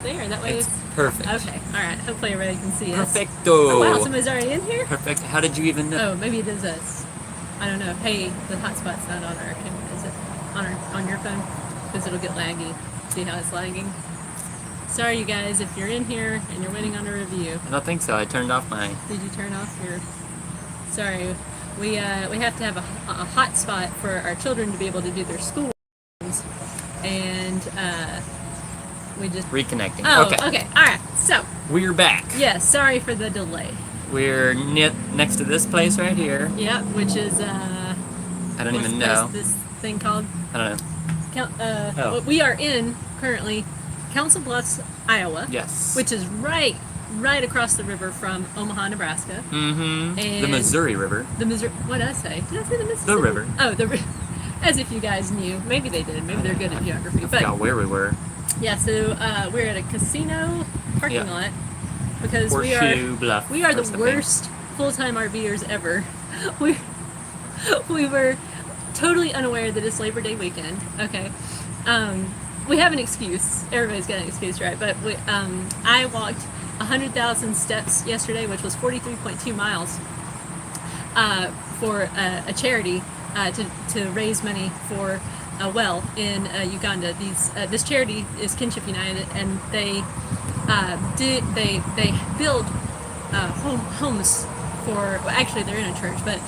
There, that way It's perfect. okay, alright, hopefully everybody can see us. Perfecto. Oh wow, somebody's already in here? Perfect. How did you even know? Oh, maybe it is us. I don't know. Hey, the hotspot's not on our camera, is it? On your phone? Because it'll get laggy. See how it's lagging? Sorry you guys, if you're in here and you're waiting on a review. I don't think so. I turned off my... Did you turn off your... Sorry. We have to have a hotspot for our children to be able to do their school and we just... Reconnecting. Oh, okay. Alright, so... We're back. Yes, sorry for the delay. We're next to this place right here. Yep, which is, I don't even know. What's this thing called? I don't know. We are in, currently, Council Bluffs, Iowa. Yes. Which is right across the river from Omaha, Nebraska. Mm-hmm. And the Missouri River. The Missouri... What did I say? Did I say the Mississippi? The river. Oh, the river. As if you guys knew. Maybe they did. Maybe they're good at geography. I forgot where we were. Yeah, so we're at a casino parking lot because Horseshoe Bluff, we are the worst full-time RVers ever. We were totally unaware that it's Labor Day weekend. Okay, we have an excuse. Everybody's got an excuse, right? But I walked 100,000 steps yesterday, which was 43.2 miles, for a charity to raise money for a well in Uganda. This charity is Kinship United, and they build homes for, well, actually they're in a church, but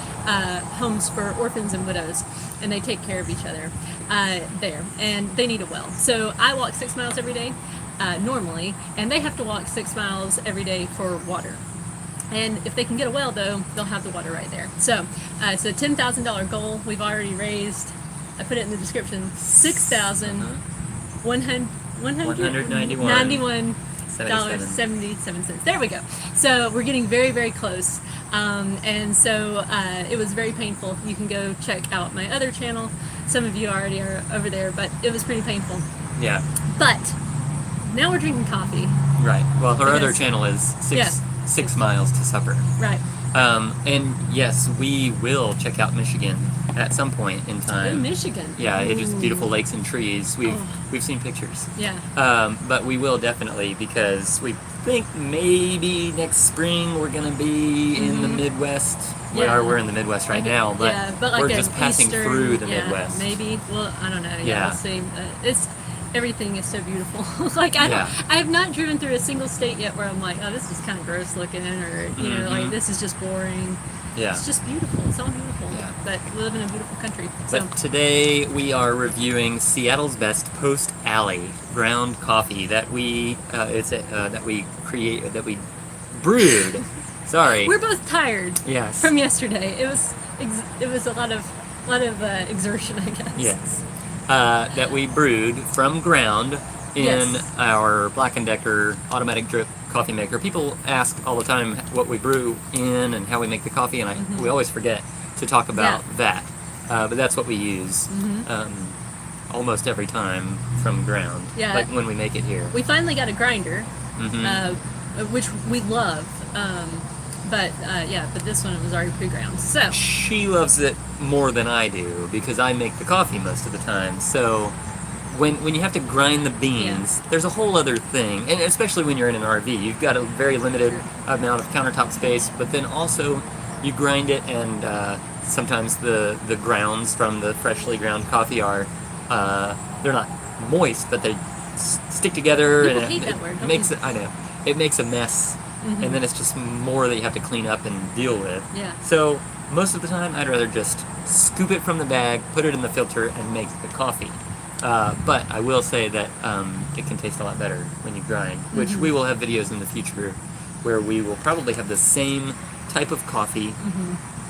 homes for orphans and widows, and they take care of each other there, and they need a well. So I walk 6 miles every day normally, and they have to walk 6 miles every day for water. And if they can get a well, though, they'll have the water right there. So it's a $10,000 goal. We've already raised, I put it in the description, $6,191.77. There we go. So we're getting very, very close. And so it was very painful. You can go check out my other channel. Some of you already are over there, but it was pretty painful. Yeah. But now we're drinking coffee. Right. Well, her other channel is six miles to supper. Right. And yes, we will check out Michigan at some point in time. Oh, Michigan. Yeah, it is beautiful lakes and trees. We've seen pictures. Yeah. But we will definitely, because we think maybe next spring we're gonna be in the Midwest. Yeah. We're in the Midwest right now, but, but like we're just passing through the Midwest. Maybe. Well, I don't know. We'll see. Everything is so beautiful. Like I have not driven through a single state yet where I'm like, oh, this is kind of gross looking, or you know, like this is just boring. Yeah. It's just beautiful. It's all beautiful. Yeah. But we live in a beautiful country. So. But today we are reviewing Seattle's Best Post Alley ground coffee that we brewed. Sorry. We're both tired. Yes. From yesterday. It was a lot of exertion, I guess. Yes. That we brewed from ground in our Black & Decker automatic drip coffee maker. People ask all the time what we brew in and how we make the coffee, and we always forget to talk about that. But that's what we use almost every time from ground, like when we make it here. We finally got a grinder, which we love. But this one was already pre-ground. So she loves it more than I do because I make the coffee most of the time. So when you have to grind the beans, there's a whole other thing, and especially when you're in an RV, you've got a very limited amount of countertop space. But then also you grind it, and sometimes the grounds from the freshly ground coffee are they're not moist, but they stick together. People and hate that word. It makes a mess. And then it's just more that you have to clean up and deal with. Yeah. So most of the time, I'd rather just scoop it from the bag, put it in the filter, and make the coffee. But I will say that it can taste a lot better when you grind, which we will have videos in the future where we will probably have the same type of coffee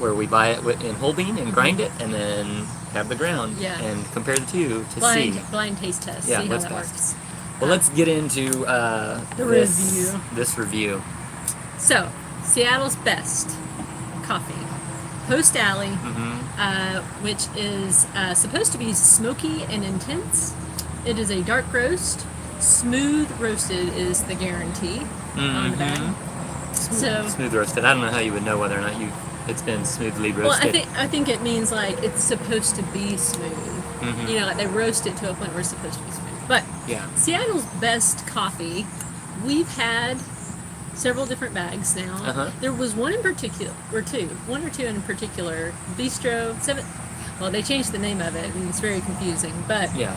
where we buy it in whole bean and grind it, and then have the ground and compare the two to see. Blind taste test. Yeah, see how that works. Well, let's get into this review. So, Seattle's Best coffee, Post Alley, which is supposed to be smoky and intense. It is a dark roast. Smooth roasted is the guarantee on the bag. Smooth roasted. I don't know how you would know whether or not it's been smoothly roasted. Well, I think it means like it's supposed to be smooth. You know, like they roast it to a point where it's supposed to be smooth. But Yeah. Seattle's best coffee, we've had several different bags now. Uh-huh. There was one in particular, one or two in particular, Bistro 7. Well, they changed the name of it, and it's very confusing. But Yeah.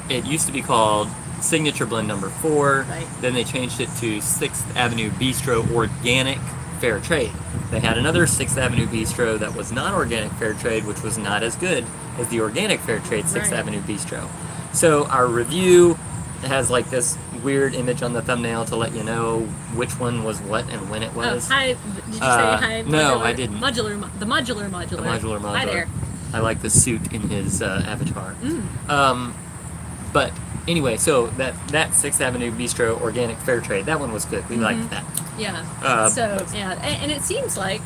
It used to be called Signature Blend Number 4. Right. Then they changed it to 6th Avenue Bistro Organic Fair Trade. They had another 6th Avenue Bistro that was not Organic Fair Trade, which was not as good as the Organic Fair Trade 6th Right. Avenue Bistro. So our review has like this weird image on the thumbnail to let you know which one was what and when it was. Hi, did you say hi? No, Modular? I didn't. The modular. The modular. Hi there. I like the suit in his avatar. Mm. But anyway, so that 6th Avenue Bistro Organic Fair Trade, that one was good. We liked that. Yeah. But- And it seems like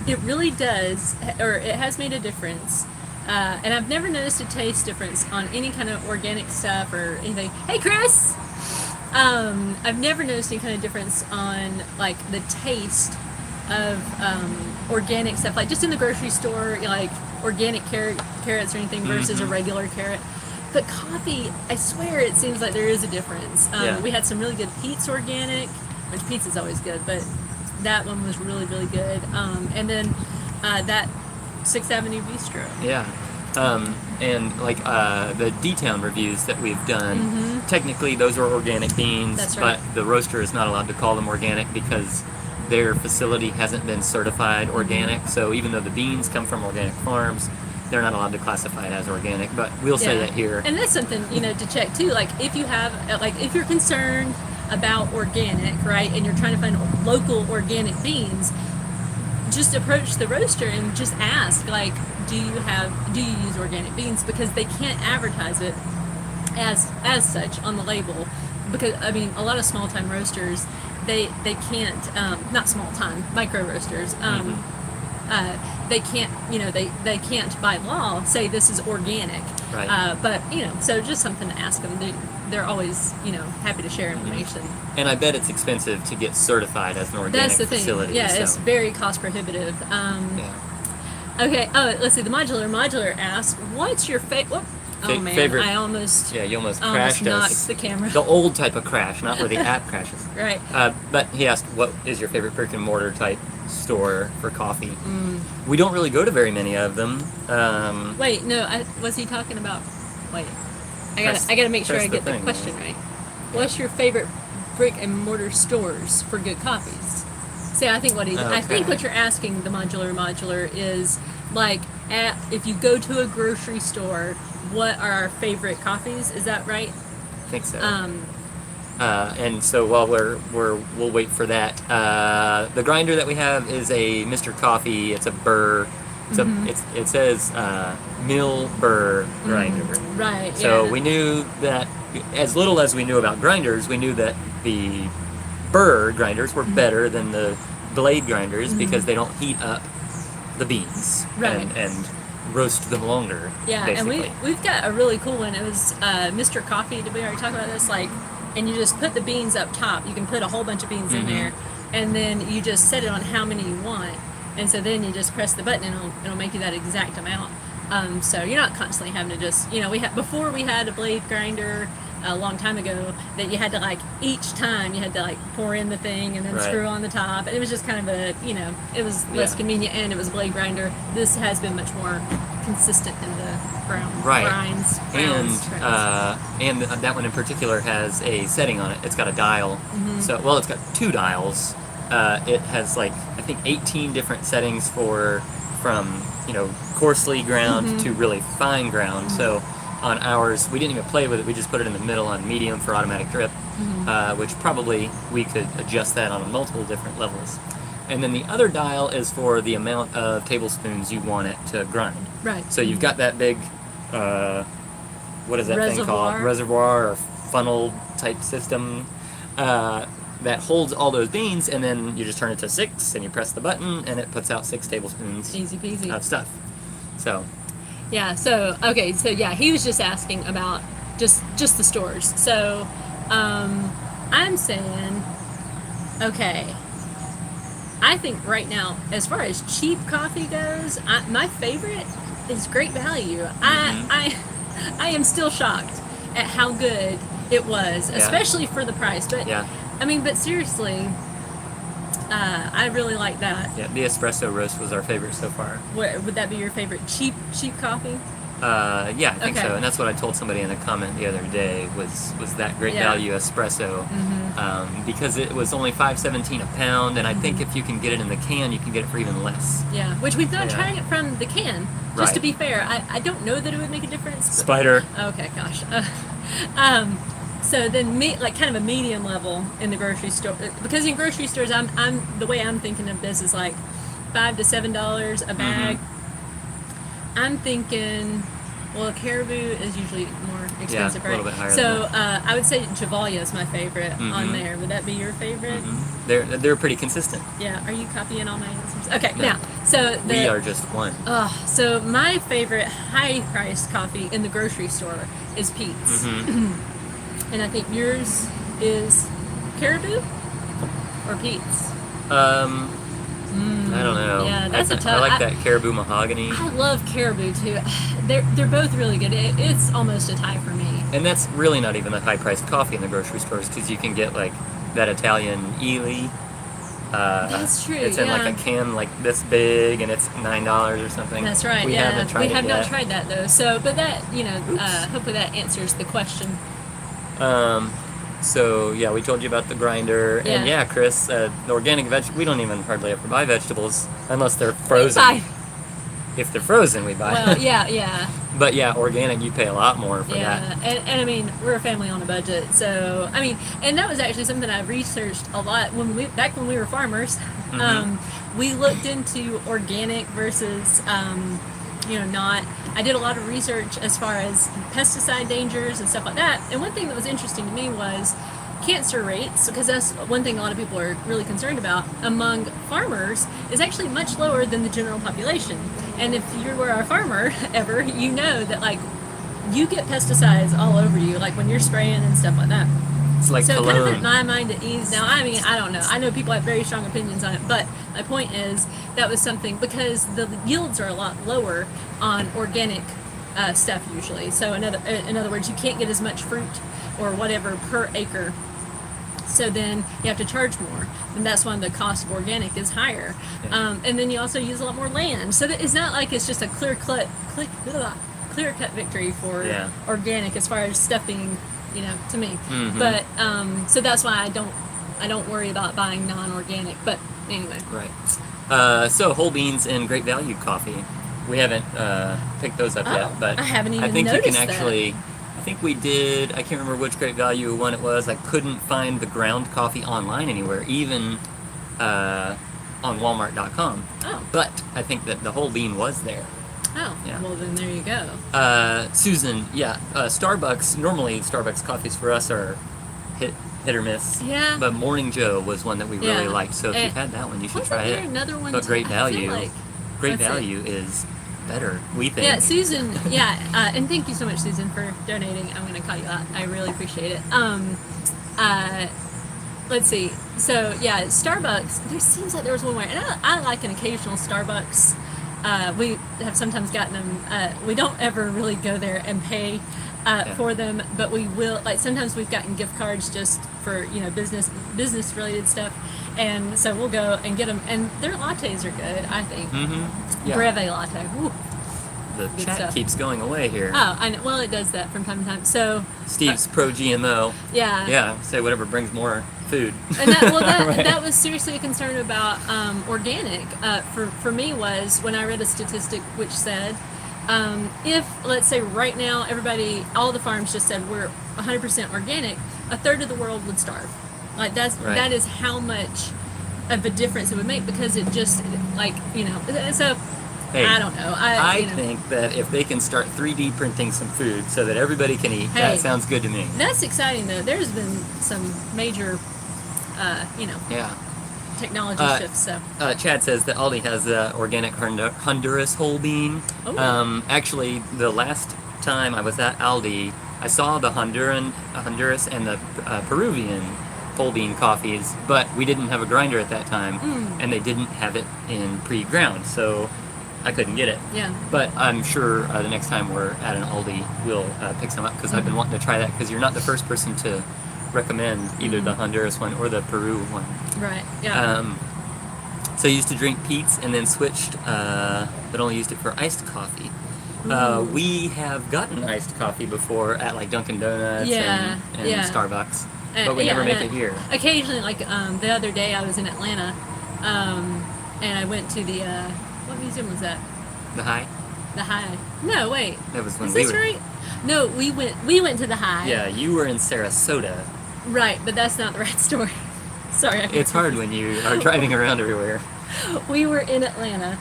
it really does, or it has made a difference. And I've never noticed a taste difference on any kind of organic stuff or anything. Hey, Chris! I've never noticed any kind of difference on like the taste of organic stuff, like just in the grocery store, like organic carrots or anything versus a regular carrot. But coffee, I swear, it seems like there is a difference. Yeah. We had some really good Pete's organic, which Pete's is always good, but that one was really, really good. And then that 6th Avenue Bistro. Yeah. And like the D-Town reviews that we've done, technically those are organic beans, That's right. but the roaster is not allowed to call them organic because their facility hasn't been certified organic. So even though the beans come from organic farms, they're not allowed to classify it as organic. But we'll say that here. And that's something, to check too. Like if you have, if you're concerned about organic, right, and you're trying to find local organic beans, just approach the roaster and just ask, like, do you use organic beans? Because they can't advertise it as such on the label. Because I mean, a lot of small time roasters, they can't, not small time, micro roasters, they can't, they can't by law say this is organic. Right. But so just something to ask them. They're always, happy to share information. And I bet it's expensive to get certified as an organic That's the thing. facility. Yeah, so. it's very cost prohibitive. Yeah. Okay. Oh, let's see. The modular asked, "What's your favorite?" Oh man, favorite- I almost Yeah, you almost almost crashed knocked us. the camera. The old type of crash, not where the app crashes. Right. But he asked, what is your favorite brick and mortar type store for coffee? We don't really go to very many of them. Wait, no. Was he talking about? Wait. I Press- gotta make sure press I the get the thing, question yeah. right. What's your favorite brick and mortar stores for good coffees? See, I think I think Okay. what you're asking the modular is like if you go to a grocery store, what are our favorite coffees? Is that right? I think so. And so while we'll wait for that. The grinder that we have is a Mr. Coffee. It's a burr. It says mill burr grinder. Right. So yeah. we knew that as little as we knew about grinders, we knew that the burr grinders were better than the blade grinders because they don't heat up the beans Right. and roast them longer. Yeah, basically. and we've got a really cool one. It was Mr. Coffee. Did we already talk about this? And you just put the beans up top. You can put a whole bunch of beans in there, and then you just set it on how many you want. And so then you just press the button, and it'll make you that exact amount. So you're not constantly having to just, before we had a blade grinder a long time ago that you had to each time you had to pour in the thing and then Right. screw on the top, and it was just kind of it was less Yeah. convenient, and it was a blade grinder. This has been much more consistent in the Right. grinds. And that one in particular has a setting on it. It's got a dial. So it's got two dials. It has I think 18 different settings from coarsely ground to really fine ground. So on ours, we didn't even play with it. We just put it in the middle on medium for automatic drip, which probably we could adjust that on multiple different levels. And then the other dial is for the amount of tablespoons you want it to grind. Right. So you've got that big, what is that thing called? Reservoir. Reservoir or funnel type system that holds all those beans, and then you just turn it to 6, and you press the button, and it puts out 6 tablespoons Easy peasy. of stuff. So, Yeah. So yeah, he was just asking about just the stores. So I'm saying, okay. I think right now, as far as cheap coffee goes, my favorite is Great Value. I am still shocked at how good it was, especially for the price. But Yeah. I mean, but seriously, I really like that. Yeah, the espresso roast was our favorite so far. Would that be your favorite cheap coffee? Yeah, I think Okay. so, and that's what I told somebody in a comment the other day was that great Yeah. value espresso, because it was only $5.17 a pound, and I think if you can get it in the can, you can get it for even less. Yeah, which we've not Yeah. tried it from the can. Just to Right. be fair, I don't know that it would make a difference. But, Spider. okay, gosh. So then, like kind of a medium level in the grocery store, because in grocery stores, I'm the way I'm thinking of this is like $5 to $7 a bag. I'm thinking, well, Caribou is usually more expensive, a right? little bit higher So than that. I would say Javalia is my favorite on there. Would that be your favorite? They're pretty consistent. Yeah. Are you copying all my answers? Okay. No. Now, so We are just one. so my favorite high-priced coffee in the grocery store is Pete's, and I think yours is Caribou or Pete's. I don't know. Yeah, that's a tough- I like that Caribou mahogany, I love Caribou too. They're both really good. It's almost a tie for me. and that's really not even a high-priced coffee in the grocery stores because you can get like that Italian Ely. That's true. It's in like a can like this big, and it's $9 or something. That's right. We yeah, haven't tried we it have yet. not tried that though. So, but that hopefully that answers the question. So yeah, we told you about the grinder, Yeah. and yeah, Chris, the organic we don't even hardly ever buy vegetables unless they're frozen. Bye. If they're frozen, we buy. Well, yeah. But yeah, organic, you pay a lot more for Yeah, that. and I mean we're a family on a budget, so I mean, and that was actually something I researched a lot back when we were farmers. We looked into organic versus not. I did a lot of research as far as pesticide dangers and stuff like that. And one thing that was interesting to me was cancer rates, because that's one thing a lot of people are really concerned about among farmers, is actually much lower than the general population. And if you were a farmer ever, you know that like you get pesticides all over you, like when you're spraying and stuff like that. It's like So it kind of cologne. put my mind at ease. Now, I mean, I don't know. I know people have very strong opinions on it, but my point is that was something, because the yields are a lot lower on organic stuff usually. So in other words, you can't get as much fruit or whatever per acre. So then you have to charge more, and that's why the cost of organic is higher. And then you also use a lot more land. So that it's not like it's just a clear cut victory for organic as far as stuff being, to me. But so that's why I don't worry about buying non-organic. But anyway, Right. So whole beans and great value coffee. We haven't picked those up yet, but I haven't even I think you noticed can actually. I think we did. I can't remember which great value one it was. I couldn't find the ground coffee online anywhere, even on Walmart.com. Oh. But I think that the whole bean was there. Oh, Yeah. well then there you go. Susan, Starbucks. Normally, Starbucks coffees for us are hit or miss. Yeah. But Morning Joe was one that we really Yeah. liked. So if And you've had that one, you should wasn't try there it. another one But too? great I feel value. like- Great let's see. value is better. We think. Yeah, Susan. And thank you so much, Susan, for donating. I'm going to call you out. I really appreciate it. Let's see. So yeah, Starbucks. There seems like there was one where, and I like an occasional Starbucks. We have sometimes gotten them. We don't ever really go there and pay for them, but we will. Like sometimes we've gotten gift cards just for business related stuff, and so we'll go and get them. And their lattes are good, I think. Yeah. Breve latte. Woo. The Good chat stuff. keeps going away here. Oh, I know. Well, it does that from time to time. So Steve's pro GMO. yeah. Yeah, say whatever brings more food. And that, well, Right. that was seriously a concern about organic. For me was when I read a statistic which said, if let's say right now all the farms just said we're 100% organic, a third of the world would starve. Like that is how much of a difference it would make, because it just so. Hey, I don't know. I think that if they can start 3D printing some food so that everybody can eat, Hey. that sounds good to me. That's exciting though. There's been some major, Yeah. technology shifts. So Chad says that Aldi has the organic Honduras whole bean. Oh. Actually, the last time I was at Aldi, I saw the Honduras and the Peruvian whole bean coffees, but we didn't have a grinder at that time, and they didn't have it in pre-ground. So I couldn't get it. Yeah. But I'm sure the next time we're at an Aldi, we'll pick some up because I've been wanting to try that because you're not the first person to recommend either the Honduras one or the Peru one. Right. Yeah. So I used to drink Pete's and then switched, but only used it for iced coffee. We have gotten iced coffee before at like Dunkin' Donuts and Starbucks, but we never make it here. Occasionally, like the other day, I was in Atlanta, and I went to the what museum was that? The High? The High. No, wait. That was when Is we this were. right? No, we went to the High. Yeah, you were in Sarasota. Right, but that's not the right story. Sorry. It's hard when you are driving around everywhere. We were in Atlanta.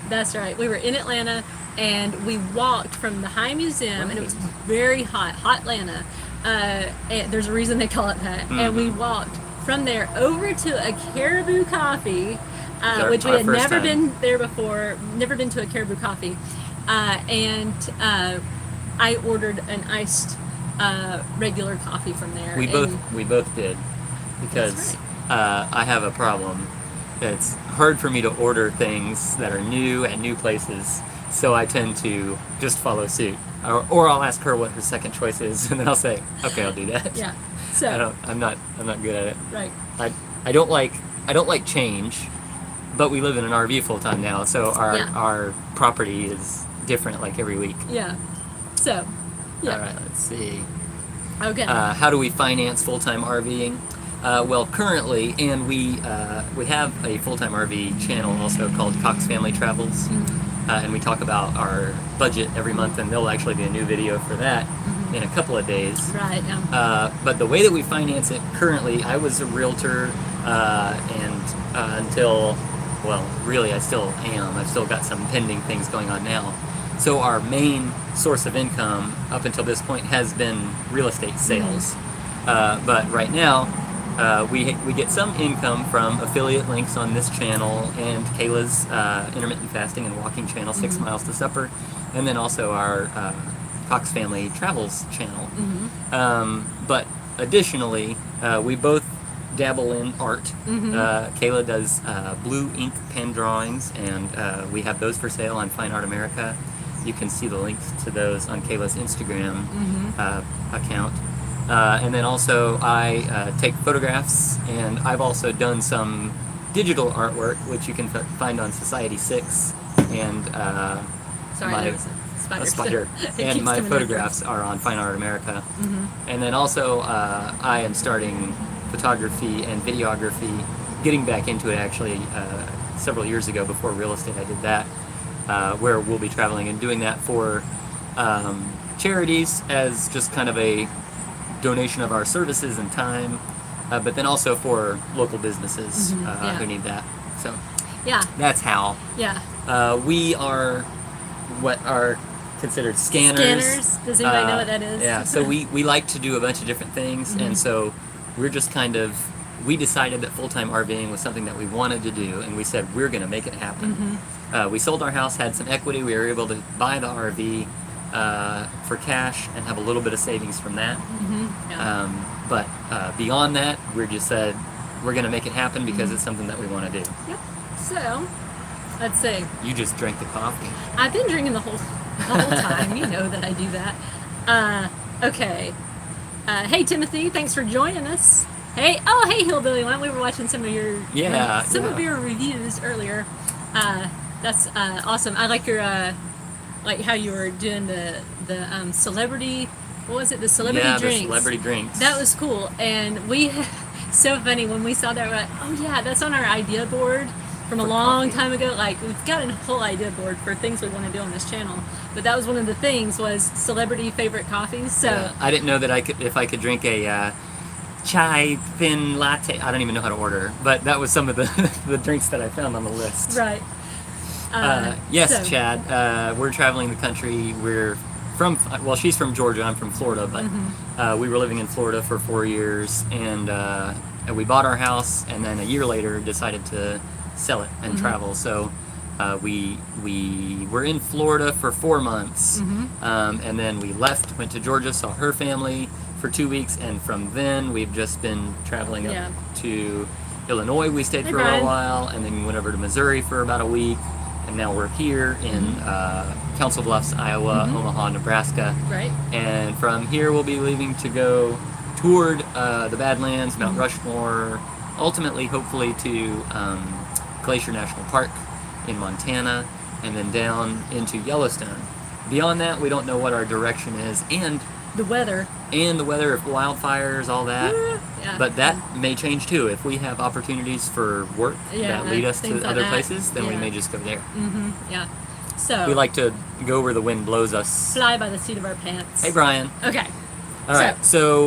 That's right. We were in Atlanta, and we walked from the High Museum, and it was very hot Atlanta. And there's a reason they call it that. And we walked from there over to a Caribou Coffee, which we had never been there before, never been to a Caribou Coffee. And I ordered an iced regular coffee from there. We both did, because I have a problem. It's hard for me to order things that are new at new places, so I tend to just follow suit. Or I'll ask her what her second choice is, and then I'll say, "Okay, I'll do that." Yeah. So I'm not good at it. Right. I don't like change, but we live in an RV full time now, so our property is different like every week. Yeah. So. Yeah. All right. Let's see. Okay. How do we finance full time RVing? Well, currently, and we have a full-time RV channel also called Cox Family Travels, and we talk about our budget every month, and there'll actually be a new video for that in a couple of days. Right. Yeah. But the way that we finance it currently, I was a realtor, and until, well, really I still am. I've still got some pending things going on now. So our main source of income up until this point has been real estate sales. But right now, we get some income from affiliate links on this channel and Kayla's intermittent fasting and walking channel, 6 Miles to Supper, and then also our Cox Family Travels channel. But additionally, we both dabble in art. Kayla does blue ink pen drawings, and we have those for sale on Fine Art America. You can see the links to those on Kayla's Instagram account. And then also I take photographs, and I've also done some digital artwork, which you can find on Society 6, and Sorry, there was a spider. And my photographs are on Fine Art America. And then also I am starting photography and videography, getting back into it actually several years ago. Before real estate I did that, where we'll be traveling and doing that for charities as just kind of a donation of our services and time, but then also for local businesses who need that. So that's how. We are what are considered scanners. Does anybody know what that is? Yeah, so we like to do a bunch of different things, and so we're just we decided that full-time RVing was something that we wanted to do, and we said we're going to make it happen. We sold our house, had some equity, we were able to buy the RV for cash and have a little bit of savings from that. But beyond that, we just said we're going to make it happen because it's something that we want to do. Yep. So, let's see. You just drank the coffee. I've been drinking the whole time. You know that I do that. Okay. Hey, Timothy, thanks for joining us. Hey, Hillbilly One. We were watching some of your of your reviews earlier. That's awesome. I like your like how you were doing the celebrity. What was it? The celebrity drinks. The celebrity drinks. That was cool. And we, so funny when we saw that. We're like, oh yeah, that's on our idea board from a long time ago. Like we've got a whole idea board for things we want to do on this channel. But that was one of the things was celebrity favorite coffees. So I didn't know that if I could drink a chai thin latte. I don't even know how to order, but that was some of the drinks that I found on the list. Right. Yes, Chad. We're traveling the country. We're she's from Georgia. I'm from Florida, but we were living in Florida for 4 years, and we bought our house, and then a year later decided to sell it and travel. So we were in Florida for 4 months, and then we left, went to Georgia, saw her family for 2 weeks, and from then we've just been traveling up to Illinois. We stayed for a while, and then went over to Missouri for about a week, and now we're here in Council Bluffs, Iowa, Omaha, Nebraska. Right. And from here we'll be leaving to go toward the Badlands, Mount Rushmore, ultimately, hopefully, to Glacier National Park in Montana, and then down into Yellowstone. Beyond that, we don't know what our direction is, and the weather, if wildfires, all that. Yeah. But that may change too. If we have opportunities for work that lead us to things like other that. places, then we may just go there. Yeah. So We like to go where the wind blows us. fly by the seat of our pants. Hey, Brian. Okay. All right. So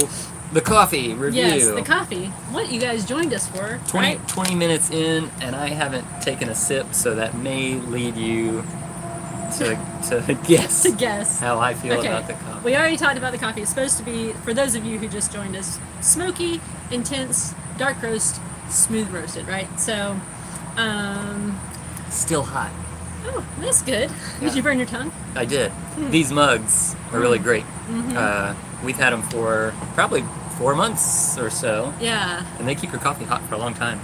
the coffee review. Yes, the coffee. What you guys joined us for? 20 minutes in, and I haven't taken a sip, so that may lead you to guess To guess. how I feel about the coffee. We already talked about the coffee. It's supposed to be, for those of you who just joined us, smoky, intense, dark roast, smooth roasted, right? So, Still hot. oh, that's good. Yeah. Did you burn your tongue? I did. These mugs are really great. We've had them for probably 4 months or so, Yeah. and they keep your coffee hot for a long time.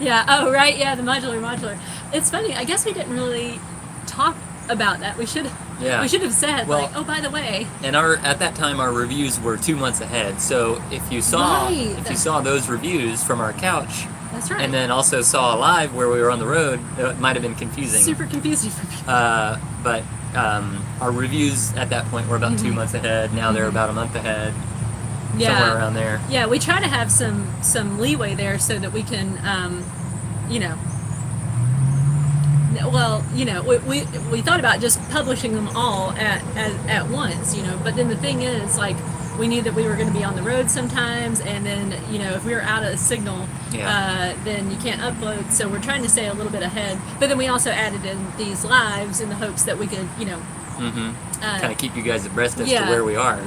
Yeah. Oh, right. Yeah, the modular. It's funny. I guess we didn't really talk about that. We should. Yeah. We should have said, Well- like, oh, by the way. And at that time, our reviews were 2 months ahead. So if you saw those reviews from our couch, That's right. and then also saw live where we were on the road, it might have been confusing. Super confusing for people. But our reviews at that point were about 2 months ahead. Now they're about a month ahead, somewhere around there. Yeah, we try to have some leeway there so that we can, you know. Well, you know, we thought about just publishing them all at once, you know. But then the thing is, like, we knew that we were going to be on the road sometimes, and then, you know, if we were out of signal, then you can't upload. So we're trying to stay a little bit ahead. But then we also added in these lives in the hopes that we could, you know, kind of keep you guys abreast as to where we are.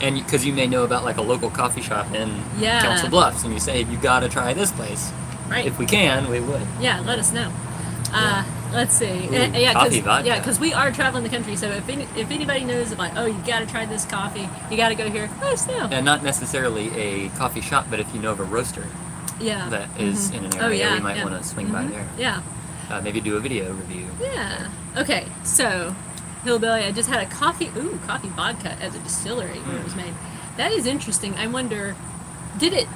And because you may know about like a local coffee shop in Council Bluffs, and you say you got to try this place. Right. If we can, we would. Yeah, let us know. Let's see. Ooh, coffee vodka. Yeah, because we are traveling the country. So if anybody knows, like, oh, you got to try this coffee, you got to go here, let us know. And not necessarily a coffee shop, but if you know of a roaster that is in an area, we might want to swing by there. Yeah. Maybe do a video review. Yeah. Okay. So, Hillbilly, I just had a coffee vodka at the distillery where it was made. That is interesting. I wonder, did it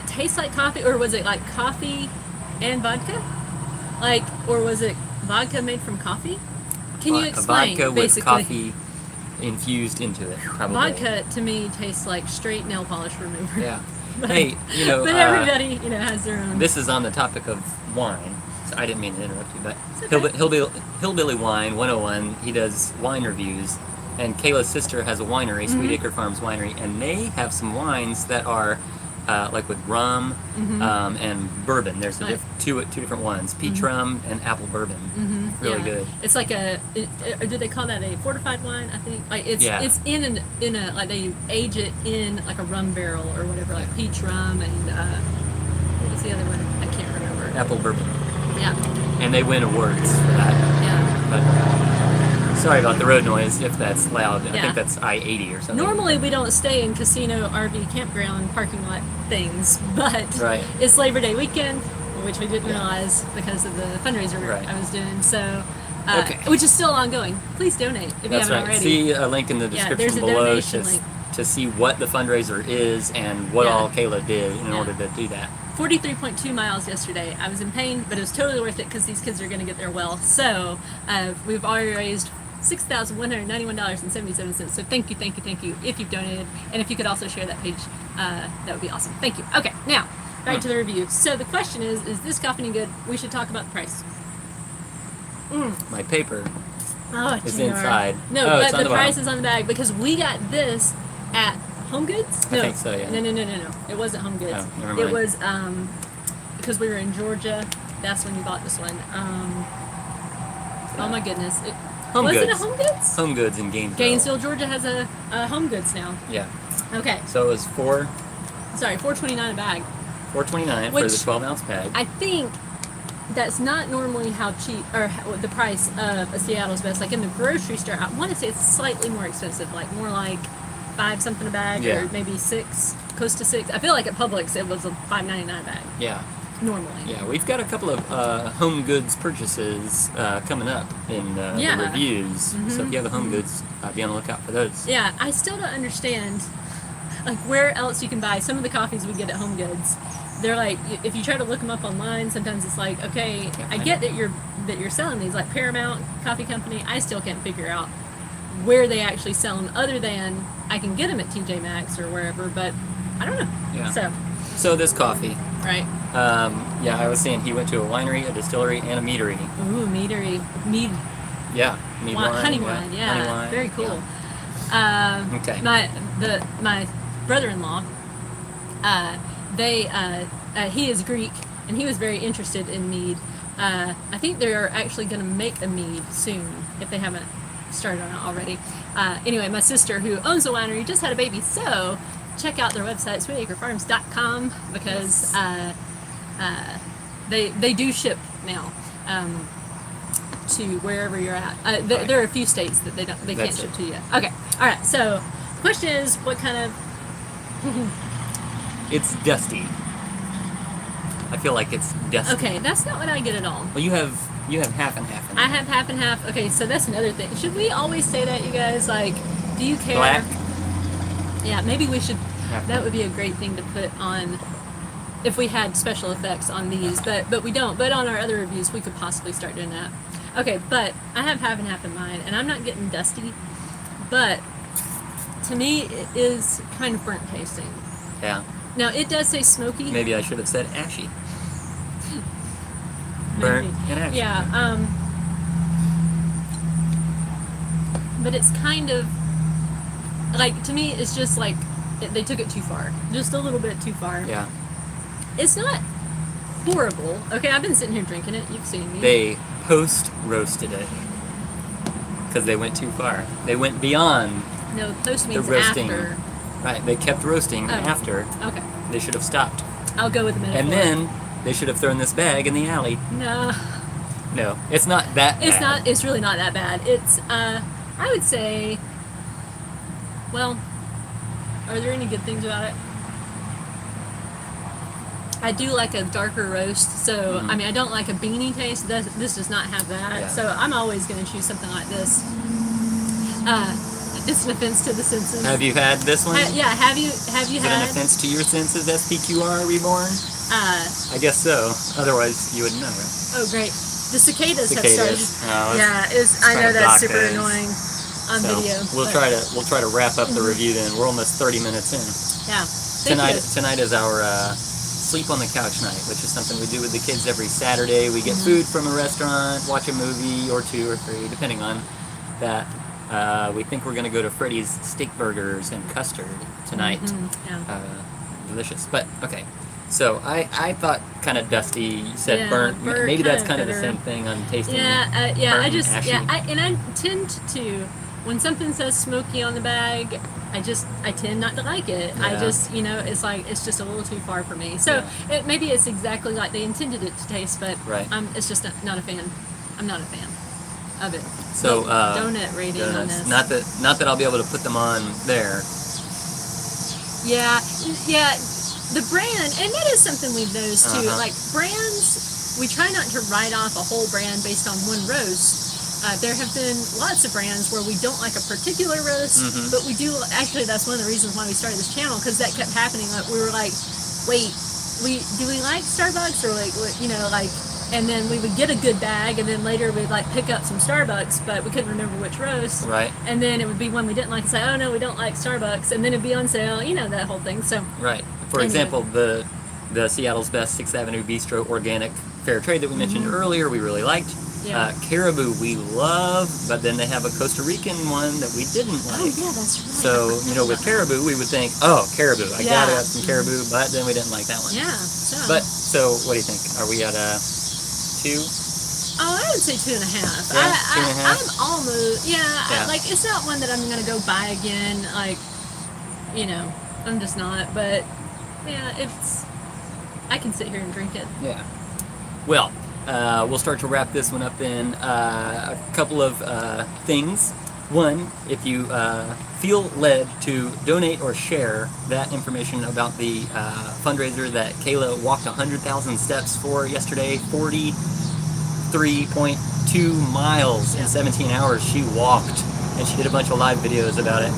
taste like coffee, or was it like coffee and vodka? Like, or was it vodka made from coffee? Can you explain? A vodka with basically? coffee infused into it, probably. Vodka to me tastes like straight nail polish remover. Yeah. But, Hey, you know. but everybody, you know, has their own. This is on the topic of wine. So I didn't mean to interrupt you, but okay. Hillbilly Wine 101. He does wine reviews, and Kayla's sister has a winery, Sweet Acre Farms Winery, and they have some wines that are like with rum and bourbon. There's two different ones: peach rum and apple bourbon. Really good. It's like do they call that a fortified wine? I think like it's in a like they age it in like a rum barrel or whatever, like peach rum and what was the other one? I can't remember. Apple bourbon. Yeah. And they win awards for that. Yeah. But sorry about the road noise if that's loud. I think that's I-80 or something. Normally we don't stay in casino, RV, campground, parking lot things, but it's Labor Day weekend, which we didn't realize because of the fundraiser I was doing. So, which is still ongoing. Please donate if you haven't already. See a link in the description below to see what the fundraiser is and what all Kayla did in order to do that. 43.2 miles yesterday. I was in pain, but it was totally worth it because these kids are going to get there well. So we've already raised $6,191.77. So thank you if you've donated, and if you could also share that page, that would be awesome. Thank you. Okay, now back to the review. So the question is this coffee any good? We should talk about the price. My paper is Junior. inside. No, but the price is on the bag because we got this at Home Goods? No. I think so, yeah. No. It wasn't Home Goods. Oh, never mind. It was because we were in Georgia. That's when you bought this one. Oh my goodness. Home Goods. Was it a Home Goods? Home Goods in Gainesville. Gainesville, Georgia has a Home Goods now. Yeah. Okay. So it was $4.29 a bag. $4.29 for the 12-ounce bag. I think that's not normally how cheap, or the price of a Seattle's Best. Like in the grocery store, I want to say it's slightly more expensive, like more like $5 something a bag, or maybe $6, close to $6. I feel like at Publix it was a $5.99 bag. Yeah. normally. Yeah, we've got a couple of home goods purchases coming up in the reviews. So if you have a home goods, be on the lookout for those. Yeah, I still don't understand, like, where else you can buy some of the coffees we get at Home Goods. They're like, if you try to look them up online, sometimes it's like, okay, I get that you're selling these, like Paramount Coffee Company. I still can't figure out where they actually sell them, other than I can get them at TJ Maxx or wherever, but I don't know. Yeah. So this coffee. Right. Yeah, I was saying he went to a winery, a distillery, and a meadery. Ooh, meadery. Mead. Yeah, mead wine. Honey wine, yeah. Honey wine. Very cool. Yeah. Okay. My brother-in-law, he is Greek, and he was very interested in mead. I think they're actually going to make a mead soon, if they haven't started on it already. Anyway, my sister, who owns a winery, just had a baby, so check out their website, sweetacrefarms.com, because they do ship now to wherever you're at. There are a few states that they can't ship to yet. Okay, all right. So the question is, what kind of? It's dusty. I feel like it's dusty. Okay, that's not what I get at all. Well, you have half and half. I have half and half. Okay, so that's another thing. Should we always say that, you guys? Like, do you care? Black. Yeah, maybe we should. That would be a great thing to put on if we had special effects on these, but we don't. But on our other reviews, we could possibly start doing that. Okay, but I have half and half in mine, and I'm not getting dusty, but to me, it is kind of burnt tasting. Yeah. Now, it does say smoky. Maybe I should have said ashy. Burnt and ashy. Yeah. But it's kind of like, to me, it's just like they took it too far, just a little bit too far. Yeah. It's not horrible. Okay, I've been sitting here drinking it. You've seen me. They post-roasted it because they went too far. They went beyond. No, post means the roasting. after. Right, they kept roasting after. Okay. They should have stopped. I'll go with the metaphor. And then they should have thrown this bag in the alley. No. No, it's not that It's bad. not. It's really not that bad. It's. I would say. Well, are there any good things about it? I do like a darker roast, so I mean, I don't like a beanie taste. This does not have that, so I'm always going to choose something like this. It's an offense to the senses. Have you had this one? Yeah, have you Is had? it an offense to your senses, SPQR Reborn? I guess so. Otherwise, you wouldn't know, right? Oh, great. The cicadas have Cicadas. started. Oh, Yeah, I know that's super those. annoying on So video. we'll try to wrap up the review then. We're almost 30 minutes in. Yeah. Tonight is our sleep on the couch night, which is something we do with the kids every Saturday. We get food from a restaurant, watch a movie or two or three, depending on that. We think we're going to go to Freddy's Steak Burgers and Custard tonight. Yeah. Delicious. But, okay. So, I thought kind of dusty. You said burnt. burnt, Maybe that's kinda kind of the bitter. same thing on tasting. Yeah, burnt I just, and ashy. I tend to, when something says smoky on the bag, I tend not to like it. I Yeah. just, it's like, it's just a little too far for me. So, maybe it's exactly like they intended it to taste, but it's just not a fan. I'm not a fan of it. So, donut rating on donuts. this. Not that I'll be able to put them on there. Yeah, the brand, and that is something we've noticed too. Like brands, we try not to write off a whole brand based on one roast. There have been lots of brands where we don't like a particular roast, but we do. Actually, that's one of the reasons why we started this channel, because that kept happening. Like we were like, wait, do we like Starbucks or like and then we would get a good bag, and then later we'd like pick up some Starbucks, but we couldn't remember which roast. Right. And then it would be one we didn't like and say, oh no, we don't like Starbucks, and then it'd be on sale. That whole thing. So. Right. For example, the Seattle's Best 6th Avenue Bistro Organic Fair Trade that we mentioned earlier, we really liked. Yeah. Caribou we love, but then they have a Costa Rican one that we didn't like. Oh yeah, that's right. So, with Caribou, we would think, oh, Caribou, I gotta have some Caribou, but then we didn't like that one. Yeah. So what do you think? Are we at a 2? Oh, I would say 2.5. Yeah, 2.5? I'm almost, it's not one that I'm going to go buy again. I'm just not. But, I can sit here and drink it. Yeah. Well, we'll start to wrap this one up then. A couple of things. One, if you feel led to donate or share that information about the fundraiser that Kayla walked 100,000 steps for yesterday, 43.2 miles in 17 hours she walked, and she did a bunch of live videos about it.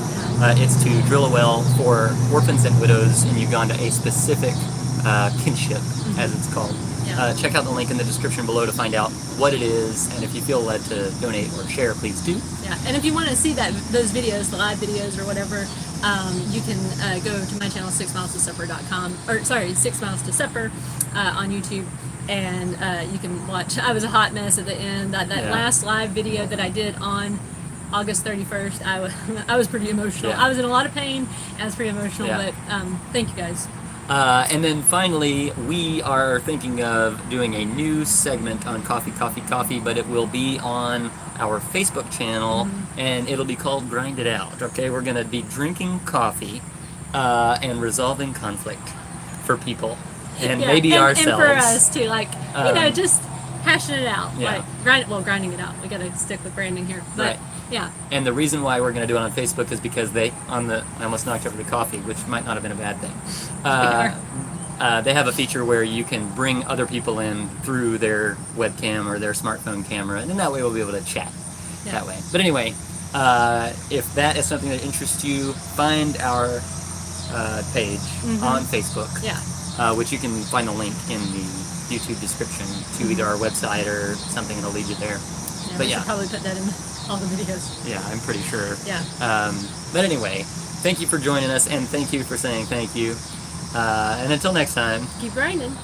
It's to drill a well for orphans and widows in Uganda, a specific kinship, as it's called. Yeah. Check out the link in the description below to find out what it is, and if you feel led to donate or share, please do. Yeah, and if you want to see those videos, the live videos or whatever, you can go to my channel, 6milestosupper.com, or sorry, 6 Miles to Supper on YouTube, and you can watch. I was a hot mess at the end. That last live video that I did on August 31st, I was pretty emotional. Yeah. I was in a lot of pain, and I was pretty emotional, Yeah. but thank you guys. And then finally, we are thinking of doing a new segment on Coffee, but it will be on our Facebook channel, and it'll be called Grind It Out, okay? We're going to be drinking coffee and resolving conflict for people, and maybe ourselves. And for us, too, like, just hashing it out. Yeah. Like, grinding it out. We got to stick with branding here. But, right. Yeah. And the reason why we're going to do it on Facebook is because I almost knocked over the coffee, which might not have been a bad thing. They have a feature where you can bring other people in through their webcam or their smartphone camera, and then that way we'll be able to chat that way. But anyway, if that is something that interests you, find our page on Facebook, which you can find the link in the YouTube description to either our website or something, and it'll lead you there. Yeah, but we should probably put that in all the videos. Yeah, I'm pretty sure. Yeah. But anyway, thank you for joining us, and thank you for saying thank you. And until next time, Keep grinding.